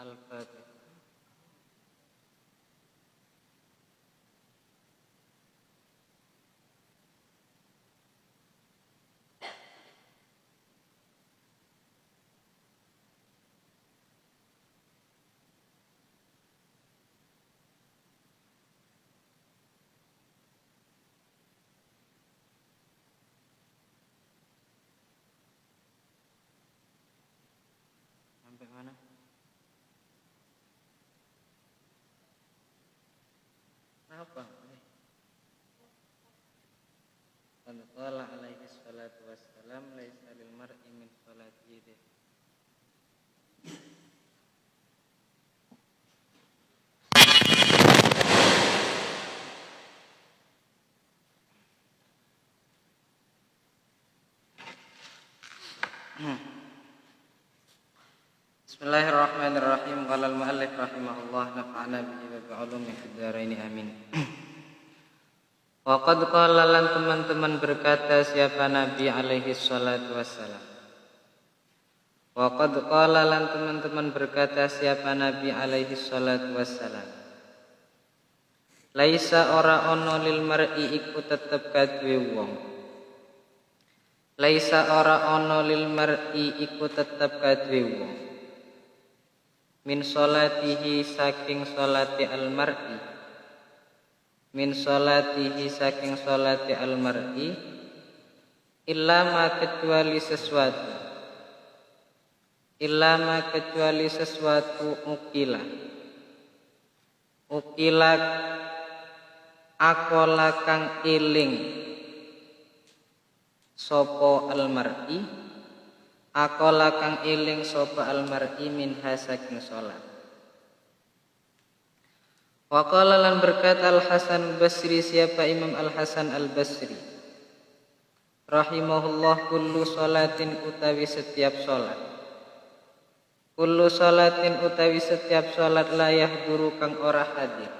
Al-Fatihah. Sampai mana? Apa? Qala alaihi salatu wassalam laisa lil mar'i min salatihi. Bismillahirrahmanirrahim. Qala al-mu'allif rahimahullah nafa'ana bihi wa bi'ulumi fid dharain amin. Wa qad qala lan teman-teman berkata siapa Nabi alaihi salatu wassalam. Wa qad qala lan teman-teman berkata siapa Nabi alaihi salatu wassalam. Laisa ora ono lil mar'i iku tetep kadue wong. Laisa ora ono lil mar'i iku tetep kadue wong. Min sholatihi saking sholati al mar'i. Min sholatihi saking sholati al mar'i. Illa ma kecuali sesuatu. Illa ma kecuali sesuatu ukila. Ukila akola kang iling sopo al mar'i. Akola kang iling sopo al mar'i minha saking sholat. Wa qala lan berkata Al Hasan Basri siapa Imam Al Hasan Al Basri rahimahullah kullu sholatin utawi setiap sholat. Kullu sholatin utawi setiap sholat layah duru kang ora hadir.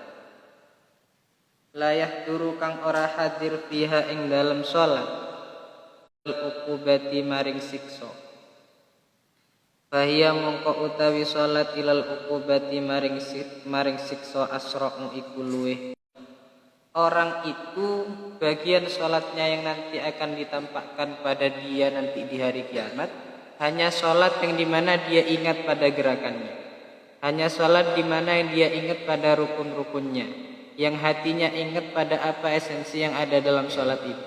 Layah duru kang ora hadir fiha ing dalam sholat al-uqubati maring siksa. Fahiya mongko utawi sholat ilal uqubati maring siksa asra'u iku luweh. Orang itu bagian sholatnya yang nanti akan ditampakkan pada dia nanti di hari kiamat hanya sholat yang dimana dia ingat pada gerakannya. Hanya sholat dimana dia ingat pada rukun-rukunnya. Yang hatinya ingat pada apa esensi yang ada dalam sholat itu.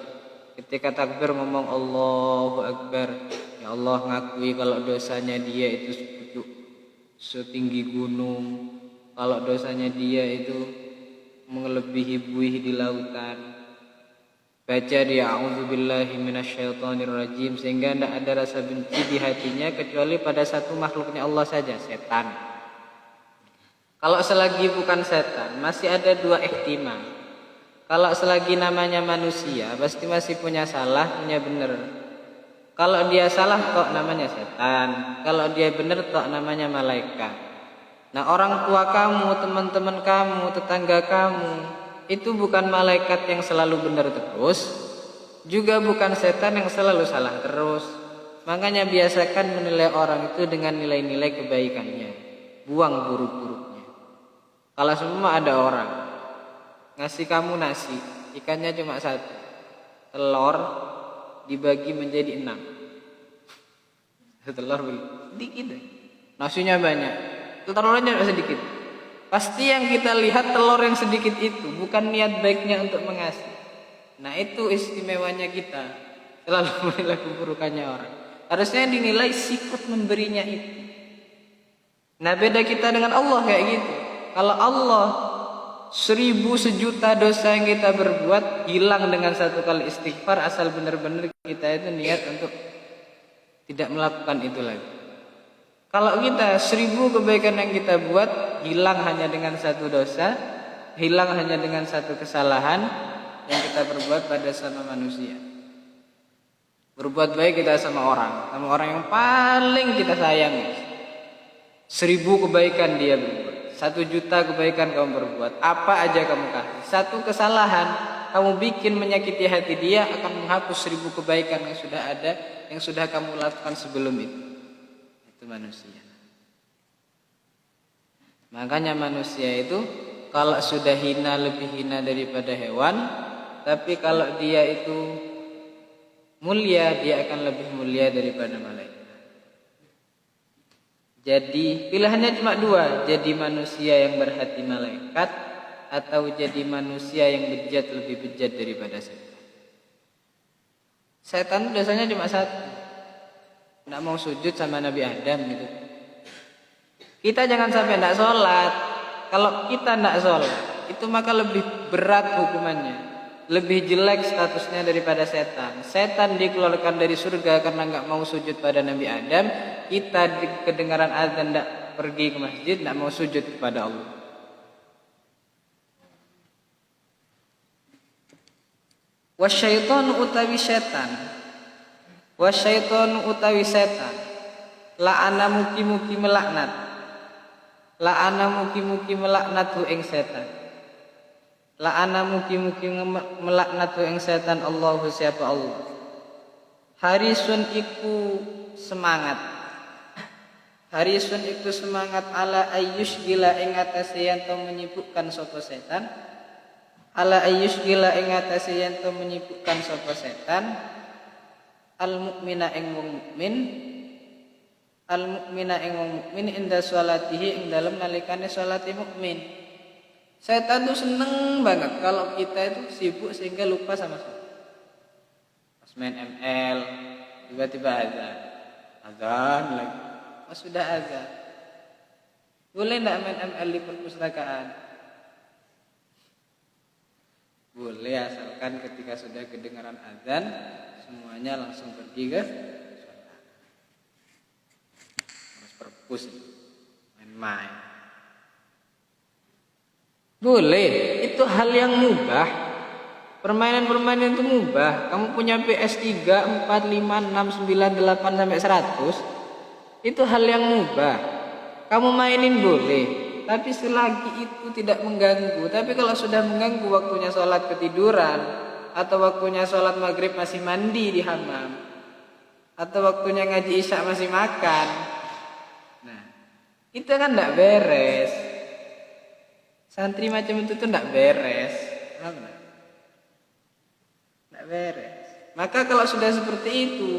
Ketika takbir ngomong Allahu Akbar, ya Allah ngakui kalau dosanya dia itu setinggi gunung, kalau dosanya dia itu melebihi buih di lautan. Baca dia a'udzubillahi minasyaitonirrajim sehingga tidak ada rasa benci di hatinya kecuali pada satu makhluknya Allah saja, setan. Kalau selagi bukan setan masih ada dua ihtimal. Kalau selagi namanya manusia pasti masih punya salah, punya benar. Kalau dia salah kok namanya setan. Kalau dia benar kok namanya malaikat. Nah orang tua kamu, teman-teman kamu, tetangga kamu itu bukan malaikat yang selalu benar terus, juga bukan setan yang selalu salah terus. Makanya biasakan menilai orang itu dengan nilai-nilai kebaikannya. Buang buruk-buruknya. Kalau semua ada orang ngasih kamu nasi, ikannya cuma satu, telur dibagi menjadi 6. Telur sedikit, nasinya banyak, telurnya sedikit. Pasti yang kita lihat telur yang sedikit itu bukan niat baiknya untuk mengasih. Nah itu istimewanya kita, selalu menilai keburukannya orang. Harusnya dinilai sikap memberinya itu. Nah beda kita dengan Allah kayak gitu. Kalau Allah 1000 sejuta dosa yang kita berbuat hilang dengan satu kali istighfar asal benar-benar kita itu niat untuk tidak melakukan itu lagi. Kalau kita 1000 kebaikan yang kita buat hilang hanya dengan satu dosa, hilang hanya dengan satu kesalahan yang kita berbuat pada sama manusia. Berbuat baik kita sama orang yang paling kita sayangi. 1000 kebaikan dia berbuat. 1 juta kebaikan kamu berbuat, apa aja kamu kasih. Satu kesalahan kamu bikin menyakiti hati dia akan menghapus 1000 kebaikan yang sudah ada, yang sudah kamu lakukan sebelum itu. Itu manusia. Makanya manusia itu kalau sudah hina lebih hina daripada hewan, tapi kalau dia itu mulia, dia akan lebih mulia daripada malaikat. Jadi pilihannya cuma dua, jadi manusia yang berhati malaikat atau jadi manusia yang bejat lebih bejat daripada setan. Setan dosanya cuma satu, tidak mau sujud sama Nabi Adam gitu. Kita jangan sampai tidak sholat. Kalau kita tidak sholat, itu maka lebih berat hukumannya, lebih jelek statusnya daripada setan. Setan dikeluarkan dari surga karena nggak mau sujud pada Nabi Adam. Kita kedengaran azan tidak pergi ke masjid, tidak mau sujud kepada Allah. Wasyaitonu utawi setan, wasyaitonu utawi setan, la'ana mugi-mugi melaknat, la'ana mugi-mugi melaknat ing setan, la'ana mugi-mugi melaknat ing setan Allahu siapa Allah. Harisun iku semangat, harisun iku semangat ala ayyush gila ing atase yen to menyibukkan sapa setan, ala ayyush gila ing atase yen to menyibukkan sapa setan, al mukmina ing wong mukmin, al mukmina ing wong mukmin inda sholatihi ing dalem nalikane sholate mukmin. Setan tuh seneng banget kalau kita itu sibuk sehingga lupa sama sholat. Pas main ML tiba-tiba azan lagi. Pas sudah azan, boleh nggak main ML di perpustakaan? Boleh, asalkan ketika sudah kedengaran azan semuanya langsung pergi ke sholat. Harus perpus main-main. Boleh, itu hal yang mubah. Permainan-permainan itu mubah. Kamu punya PS3 4, 5, 6, 9, 8 sampai 100. Itu hal yang mubah. Kamu mainin boleh, tapi selagi itu tidak mengganggu. Tapi kalau sudah mengganggu waktunya sholat ketiduran, atau waktunya sholat maghrib masih mandi di hammam, atau waktunya ngaji isya masih makan, nah itu kan tidak beres. Santri macam itu tuh tidak beres, tidak beres. Maka kalau sudah seperti itu,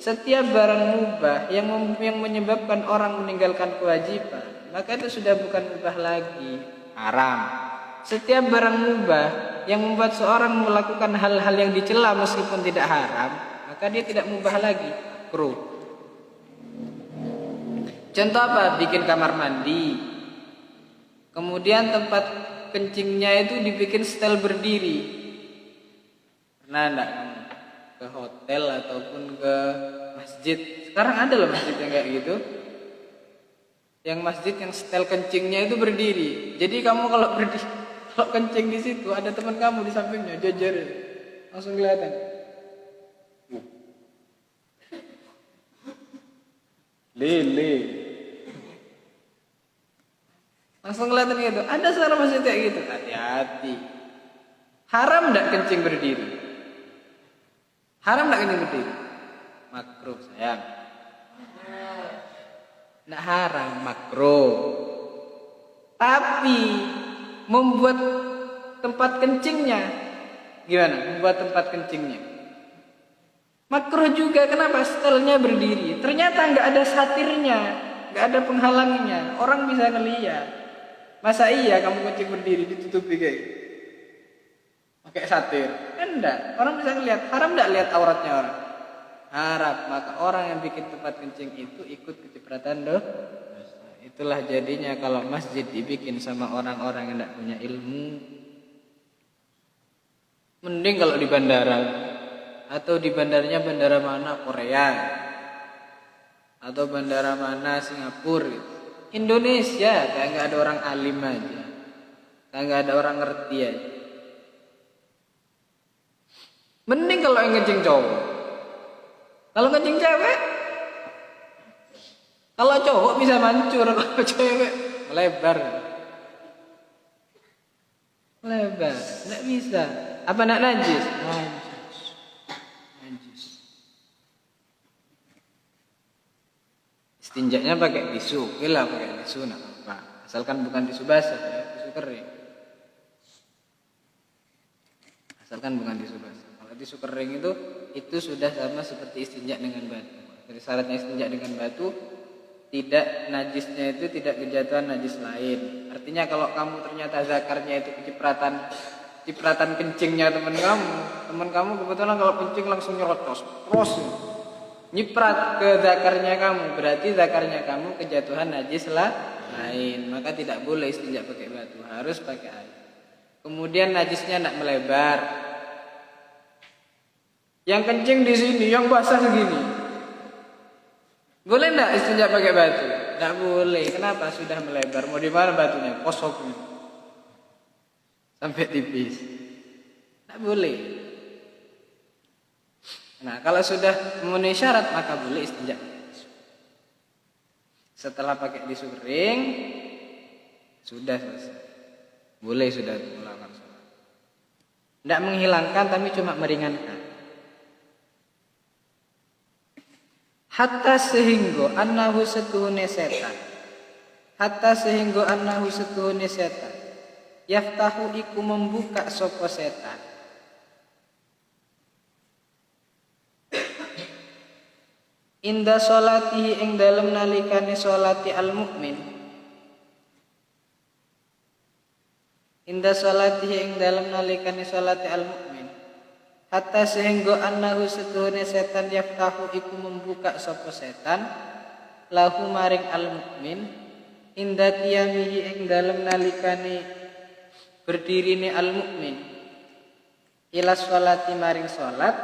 setiap barang mubah yang menyebabkan orang meninggalkan kewajiban, maka itu sudah bukan mubah lagi, haram. Setiap barang mubah yang membuat seorang melakukan hal-hal yang dicela meskipun tidak haram, maka dia tidak mubah lagi, makruh. Contoh apa? Bikin kamar mandi, kemudian tempat kencingnya itu dibikin style berdiri. Pernah enggak ke hotel ataupun ke masjid? Sekarang ada loh masjid yang kayak gitu, yang masjid yang style kencingnya itu berdiri. Jadi kamu kalau kencing di situ, ada teman kamu di sampingnya jajar, langsung kelihatan. Lele, langsung kelihatan gitu. Ada seorang masjid kayak gitu. Hati-hati. Haram enggak kencing berdiri? Haram enggak kencing berdiri? Makruh sayang. Enggak haram, makruh. Tapi membuat tempat kencingnya gimana? Membuat tempat kencingnya makruh juga. Kenapa? Stylenya berdiri. Ternyata enggak ada satirnya, enggak ada penghalangnya. Orang bisa ngelihat. Masa iya kamu kencing berdiri ditutupi kayak pakai satir? Enggak. Orang bisa ngelihat. Haram enggak lihat auratnya orang? Haram. Maka orang yang bikin tempat kencing itu ikut kecipratan dosa. Itulah jadinya kalau masjid dibikin sama orang-orang yang tidak punya ilmu. Mending kalau di bandara, atau di bandaranya bandara mana, Korea, atau bandara mana, Singapura gitu. Indonesia kayak nggak ada orang alim aja, kayak nggak ada orang ngerti aja. Mending kalau yang kencing cowok. Kalau kencing cewek, kalau cowok bisa mancur, kalau cewek melebar. Melebar, tidak bisa. Apa nak najis? Najis. Istinjaknya pakai tisu, oke lah pakai tisu, nak apa. Asalkan bukan tisu basah ya, tisu kering. Asalkan bukan tisu basah. Kalau tisu kering itu sudah sama seperti istinja dengan batu. Dari syaratnya istinja dengan batu, tidak najisnya itu tidak kejatuhan najis lain. Artinya kalau kamu ternyata zakarnya itu cipratan kencingnya teman kamu kebetulan kalau kencing langsung nyerocos, terus nyiprat ke zakarnya kamu, berarti zakarnya kamu kejatuhan najis lain, maka tidak boleh istinja pakai batu, harus pakai air. Kemudian najisnya tidak melebar. Yang kencing di sini, yang basah segini. Boleh enggak istinja pakai batu? Enggak boleh. Kenapa? Sudah melebar. Mau di mana batunya? Kosongnya. Sampai tipis. Enggak boleh. Nah, kalau sudah memenuhi syarat maka boleh istinja. Setelah pakai tisu kering sudah selesai. Boleh sudah melakukan sholat. Enggak menghilangkan tapi cuma meringankan. Hatta sehingga annahu setuhune setan. Hatta sehingga annahu setuhune setan. Yaftahu iku membuka sapa setan. Inda sholatihi ing dalem nalikane sholati al-mukmin. Inda sholatihi ing dalem nalikane sholati al-mukmin. Hatta sehingga annahu setuhune setan yaftahu iku membuka sapa setan lahu maring al-mukmin inda qiyamihi ing dalem nalikane berdirine al-mukmin ila sholati maring salat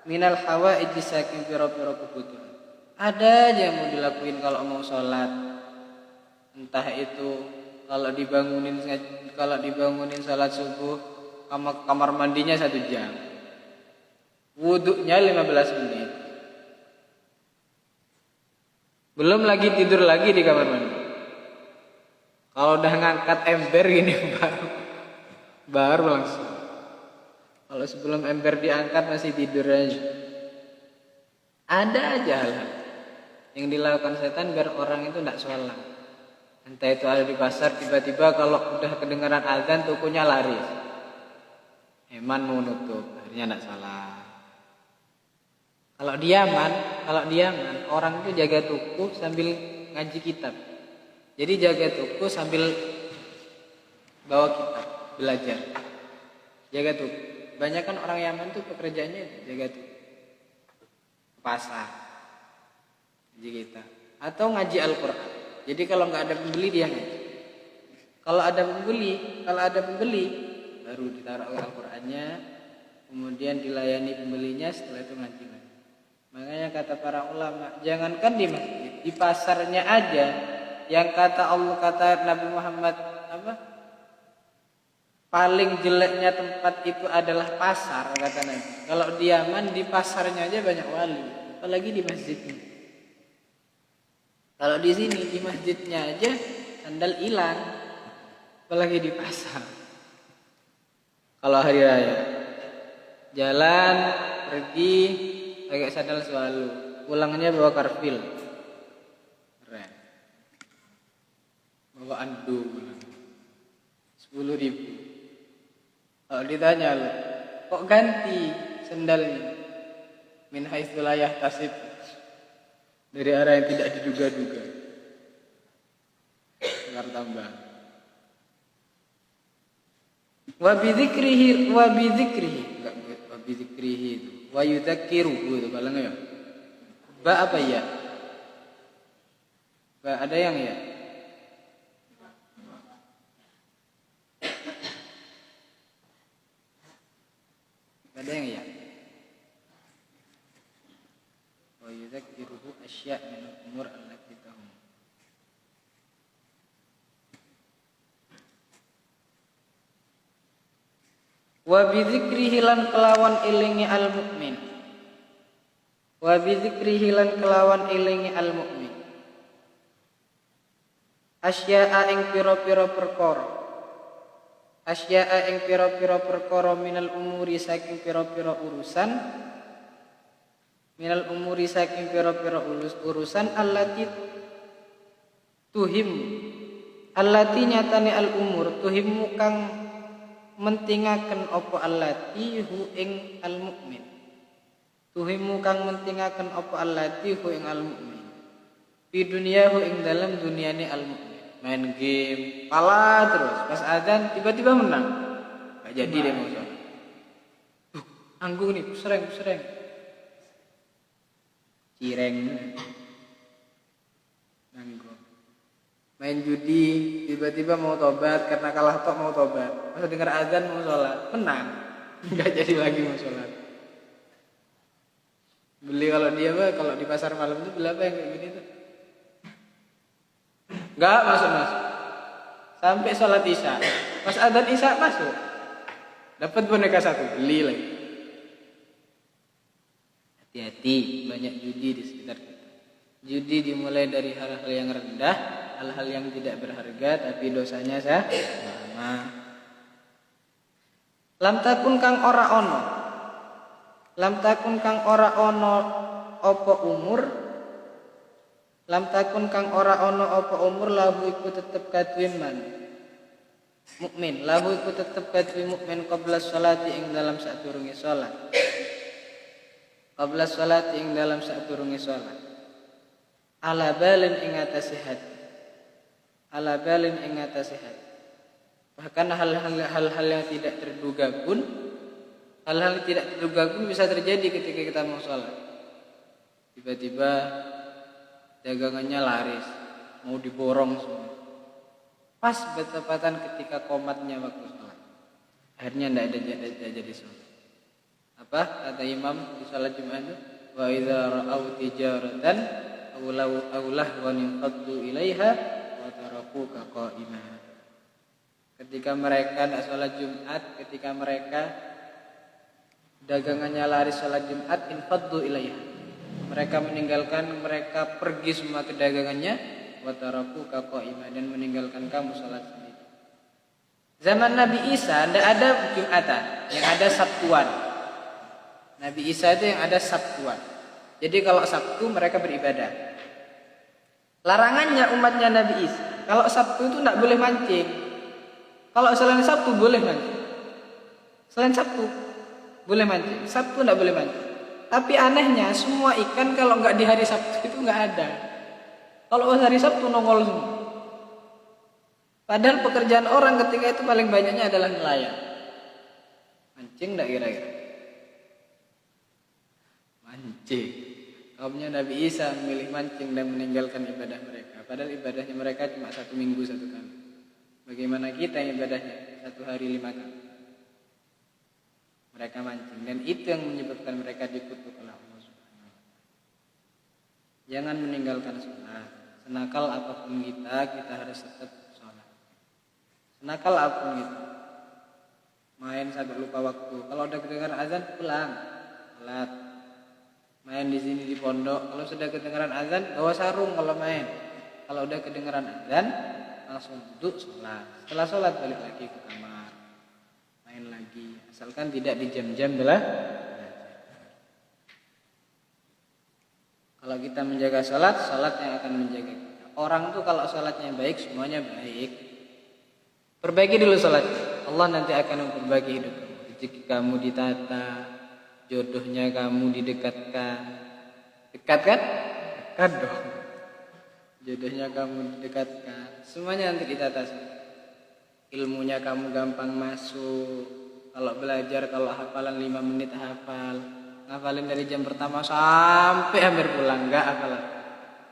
minal hawaij saking pira-pira kebutuhan. Ada aja yang mau dilakuin kalau mau sholat. Entah itu kalau dibangunin sholat subuh kamar mandinya 1 jam. Wuduknya 15 menit. Belum lagi tidur lagi di kamar mandi. Kalau udah ngangkat ember gini baru langsung. Kalau sebelum ember diangkat masih tidur aja. Ada aja hal-hal yang dilakukan setan biar orang itu tidak sholat. Entah itu ada di pasar tiba-tiba kalau udah kedengaran azan tokonya laris. Eman mau nutup, akhirnya tidak sholat. Kalau diaman orang itu jaga toko sambil ngaji kitab. Jadi jaga toko sambil bawa kitab, belajar. Jaga toko. Banyak kan orang Yaman tuh pekerjaannya jaga toko. Pasar. Ngaji kitab atau ngaji Al-Qur'an. Jadi kalau nggak ada pembeli dia ngaji. Kalau ada pembeli baru ditaruh Al-Qur'annya, kemudian dilayani pembelinya, setelah itu ngaji. Makanya kata para ulama, jangankan di masjid, di pasarnya aja yang kata Nabi Muhammad paling jeleknya tempat itu adalah pasar, kata Nabi. Kalau di Yaman di pasarnya aja banyak wali, apalagi di masjidnya. Kalau di sini di masjidnya aja sandal hilang, apalagi di pasar. Kalau hari raya jalan pergi pakai sandal selalu, pulangnya bawa karpil, keren, bawa andu, 10.000. Kalau ditanya lo, kok ganti sandalnya? Min haitsu la yahtasib, dari arah yang tidak diduga-duga. Tukar tambah. Wa bidzikrihi itu. Wa yudzakiruhu itu balangnya ya. Ba apa ya? Ba ada yang ya? Ada yang ya? Wa yudzakiruhu asya' min al-umur allati tahum. Wa bidzikrihi lan kelawan ilingi al-mukmin. Wa bidzikrihi lan kelawan ilingi al-mukmin. Asya'a ing pira-pira perkara. Asya'a ing pira-pira perkara minal umuri saking pira-pira urusan. Minal umuri saking pira-pira urusan allati tuhim allati nyatane al umur tuhimmu kang mentingaken apa allati hu ing al mukmin. Tuhimmu kang mentingaken apa allati hu ing al mukmin. Di dunia hu ing dalam duniane al mukmin. Main game, pala terus. Pas azan tiba-tiba menang. Gak jadi deh mau sholat. Anggung nih, pusreng. Cireng. Nanggung. Main judi, tiba-tiba mau tobat karena kalah tok mau tobat. Pas dengar azan mau sholat, menang. Gak jadi lagi mau sholat. Beli kalau dia kalau di pasar malam itu beli apa yang kayak gini tuh? Enggak masuk. Sampai sholat isya. Pas adzan isya masuk. Dapat boneka 1, beli lagi. Hati-hati, banyak judi di sekitar kita. Judi dimulai dari hal-hal yang rendah, hal-hal yang tidak berharga tapi dosanya sama. Lam takun kang ora ono apa umur. Lam takun kang ora ono apa umur lahu iku tetep kaduwe man. Mukmin lahu iku tetep kaduwe mukmin qabla sholati ing dalam sadurunge salat. Qabla sholati ing dalam sadurunge salat. Ala balin ing atase hati. Bahkan hal-hal yang tidak terduga pun bisa terjadi ketika kita mau sholat. Tiba-tiba dagangannya laris, mau diborong semua. Pas bertepatan ketika qomatnya waktu sholat. Akhirnya tidak jadi sholat. Apa kata imam di sholat Jumat itu? Wa idza ra'aw tijaratan aw lahwan infaddu ilaiha wa tarakuka qa'imah. Ketika mereka tidak sholat Jumat, ketika mereka dagangannya laris sholat Jumat, infaddu ilaiha. Mereka pergi semua ke dagangannya, wa tarakuka qa'imah, dan meninggalkan kamu sholat sendiri. Zaman Nabi Isa tidak ada Jumatan, yang ada Sabtuan. Nabi Isa itu yang ada Sabtuan. Jadi kalau Sabtu mereka beribadah. Larangannya umatnya Nabi Isa, kalau Sabtu itu tidak boleh mancing. Kalau selain Sabtu boleh mancing. Selain Sabtu boleh mancing. Sabtu tidak boleh mancing. Tapi anehnya semua ikan kalau nggak di hari Sabtu itu nggak ada. Kalau hari Sabtu nongol semua. Padahal pekerjaan orang ketika itu paling banyaknya adalah nelayan. Mancing nggak kira-kira? Mancing. Kaumnya Nabi Isa memilih mancing dan meninggalkan ibadah mereka. Padahal ibadahnya mereka cuma 1 minggu 1 kali. Bagaimana kita yang ibadahnya 1 hari 5 kali? Mereka mancing, dan itu yang menyebabkan mereka dikutuk oleh Allah Subhanahu wa Ta'ala. Jangan meninggalkan sholat. Senakal apapun kita harus tetap sholat. Senakal apapun kita, main sampai lupa waktu. Kalau udah kedengaran azan pulang, sholat. Main di sini di pondok, kalau sudah kedengaran azan bawa sarung kalau main. Kalau udah kedengaran azan langsung duduk sholat. Setelah sholat balik lagi ke kamar, main lagi. Asalkan tidak di jam-jam belajar. Kalau kita menjaga sholat yang akan menjaga kita. Orang tuh kalau sholatnya baik, semuanya baik. Perbaiki dulu sholat. Allah nanti akan memperbaiki hidup kamu. Rezeki kamu ditata, jodohnya kamu didekatkan. Dekat kan? Dekat dong. Jodohnya kamu didekatkan. Semuanya nanti ditata. Ilmunya kamu gampang masuk. Kalau belajar, kalau hafalan 5 menit hafal. Ngafalin dari jam pertama sampai hampir pulang, enggak hafalan.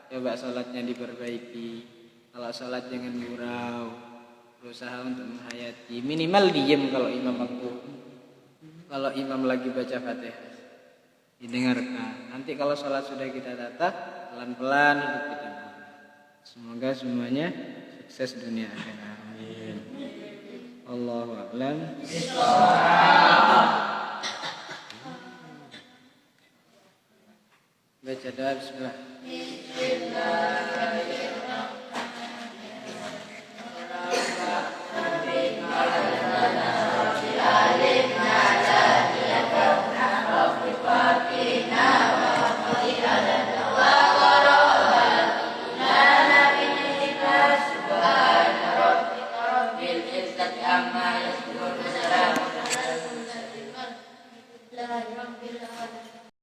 Coba sholatnya diperbaiki. Kalau sholat jangan gurau. Berusaha untuk menghayati. Minimal diem kalau imam aku. Kalau imam lagi baca Fatihah, didengarkan. Nanti kalau sholat sudah kita tata, pelan-pelan hidup kita berubah. Semoga semuanya sukses dunia akhirat. Amin. Allahu a'lam. Baca doa bismillah.